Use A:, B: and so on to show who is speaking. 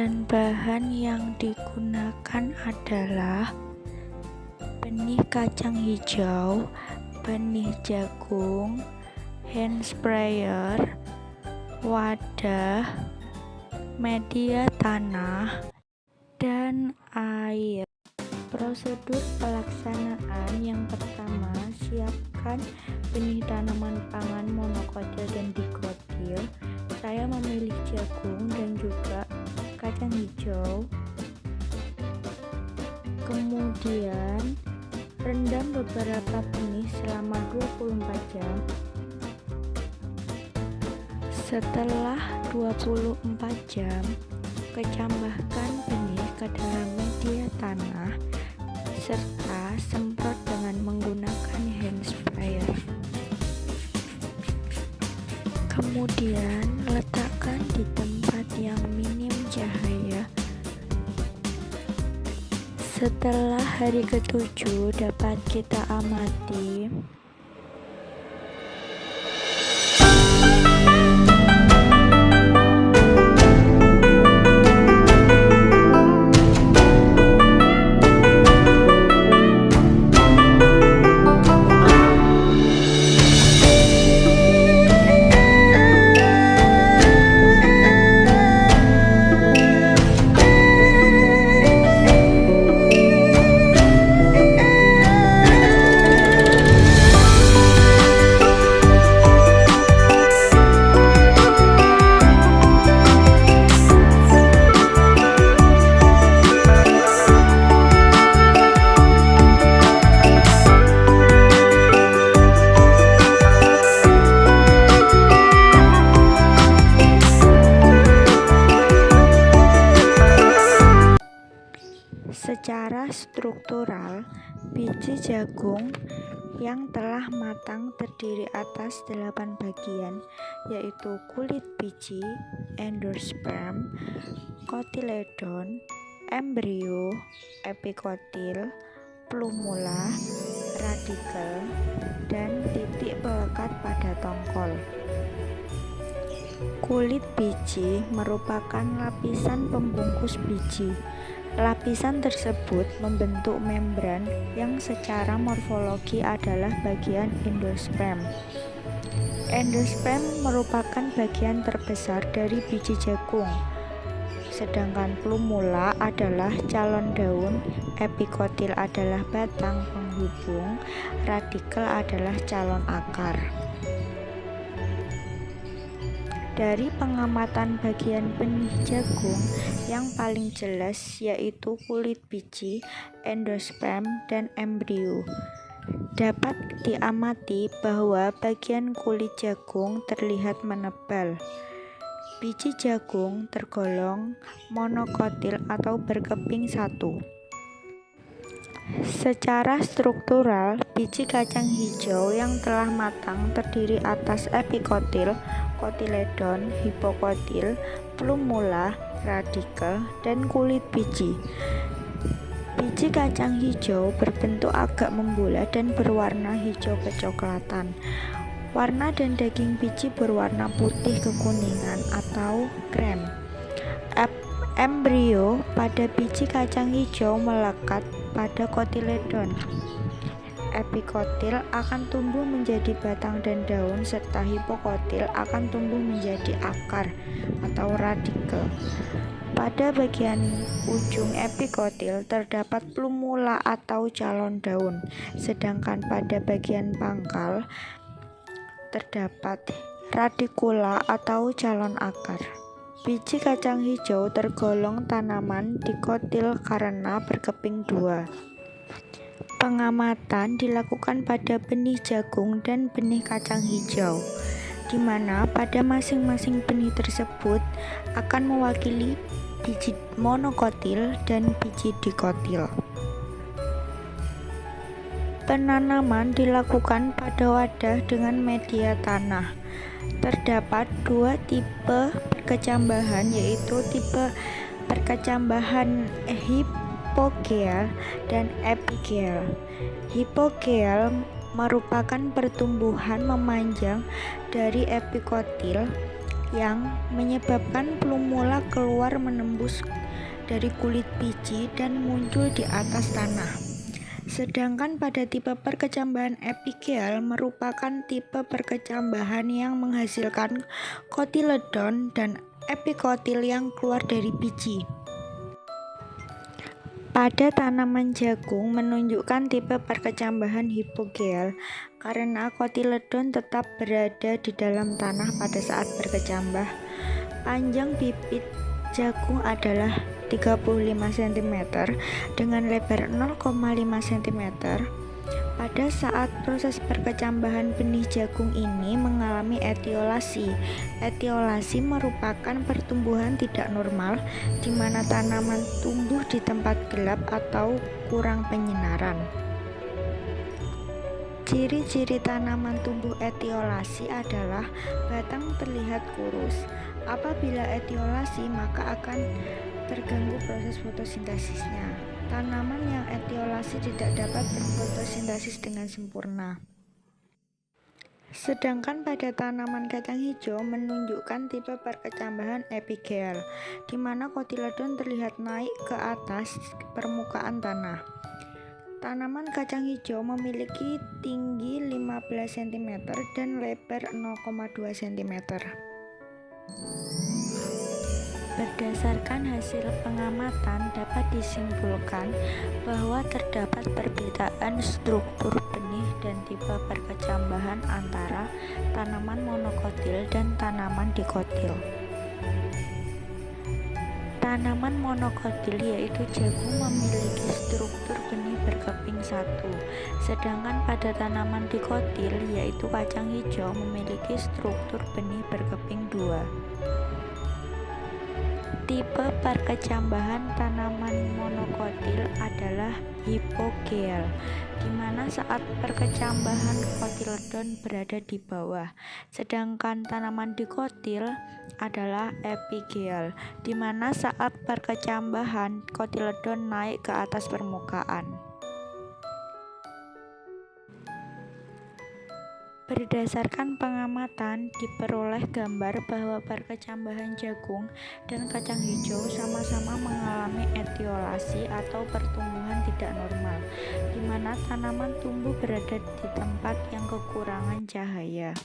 A: Bahan-bahan yang digunakan adalah benih kacang hijau, benih jagung, hand sprayer, wadah, media tanah, dan air. Prosedur pelaksanaan yang pertama, siapkan benih tanaman pangan monokotil dan dikotil. Saya memilih jagung dan juga kacang hijau. Kemudian rendam beberapa benih selama 24 jam. Setelah 24 jam, kecambahkan benih ke dalam media tanah serta semprot dengan menggunakan hand sprayer. Kemudian letakkan di tempat yang minim cahaya. Setelah hari ke-7 dapat kita amati. Secara struktural, biji jagung yang telah matang terdiri atas 8 bagian, yaitu kulit biji, endosperm, kotiledon, embrio, epikotil, plumula, radikel, dan titik pelekat pada tongkol. Kulit biji merupakan lapisan pembungkus biji. Lapisan tersebut membentuk membran yang secara morfologi adalah bagian endosperm. Endosperm merupakan bagian terbesar dari biji jagung, sedangkan plumula adalah calon daun, epikotil adalah batang penghubung, radikel adalah calon akar. Dari pengamatan bagian benih jagung, yang paling jelas yaitu kulit biji, endosperm, dan embrio. Dapat diamati bahwa bagian kulit jagung terlihat menebal. Biji jagung tergolong monokotil atau berkeping satu. Secara struktural, biji kacang hijau yang telah matang terdiri atas epikotil, kotiledon, hipokotil, plumula, radikel, dan kulit biji. Biji kacang hijau berbentuk agak membulat dan berwarna hijau kecoklatan. Warna dan daging biji berwarna putih kekuningan atau krem. Embrio pada biji kacang hijau melekat pada kotiledon. Epikotil akan tumbuh menjadi batang dan daun, serta hipokotil akan tumbuh menjadi akar atau radikel. Pada bagian ujung epikotil terdapat plumula atau calon daun, sedangkan pada bagian pangkal terdapat radikula atau calon akar. Biji kacang hijau tergolong tanaman dikotil karena berkeping 2. Pengamatan dilakukan pada benih jagung dan benih kacang hijau, di mana pada masing-masing benih tersebut akan mewakili biji monokotil dan biji dikotil. Penanaman dilakukan pada wadah dengan media tanah. Terdapat 2 tipe perkecambahan, yaitu tipe perkecambahan hipogeal dan epigeal. Hipogeal merupakan pertumbuhan memanjang dari epikotil yang menyebabkan plumula keluar menembus dari kulit biji dan muncul di atas tanah. Sedangkan pada tipe perkecambahan epigel merupakan tipe perkecambahan yang menghasilkan kotiledon dan epikotil yang keluar dari biji. Pada tanaman jagung menunjukkan tipe perkecambahan hipogel karena kotiledon tetap berada di dalam tanah pada saat berkecambah. Panjang bibit jagung adalah 35 cm dengan lebar 0,5 cm. Pada saat proses perkecambahan benih jagung ini mengalami etiolasi. Etiolasi merupakan pertumbuhan tidak normal di mana tanaman tumbuh di tempat gelap atau kurang penyinaran. Ciri-ciri tanaman tumbuh etiolasi adalah batang terlihat kurus. Apabila etiolasi, maka akan terganggu proses fotosintesisnya. Tanaman yang etiolasi tidak dapat berfotosintesis dengan sempurna. Sedangkan pada tanaman kacang hijau menunjukkan tipe perkecambahan epigel, di mana kotiledon terlihat naik ke atas permukaan tanah. Tanaman kacang hijau memiliki tinggi 15 cm dan lebar 0,2 cm. Berdasarkan hasil pengamatan dapat disimpulkan bahwa terdapat perbedaan struktur benih dan tipe perkecambahan antara tanaman monokotil dan tanaman dikotil. Tanaman monokotil yaitu jagung memiliki struktur benih berkeping satu, sedangkan pada tanaman dikotil yaitu kacang hijau memiliki struktur benih berkeping dua. Tipe perkecambahan tanaman monokotil adalah hipogel, di mana saat perkecambahan kotiledon berada di bawah, sedangkan tanaman dikotil adalah epigel, di mana saat perkecambahan kotiledon naik ke atas permukaan. Berdasarkan pengamatan, diperoleh gambar bahwa perkecambahan jagung dan kacang hijau sama-sama mengalami etiolasi atau pertumbuhan tidak normal, di mana tanaman tumbuh berada di tempat yang kekurangan cahaya.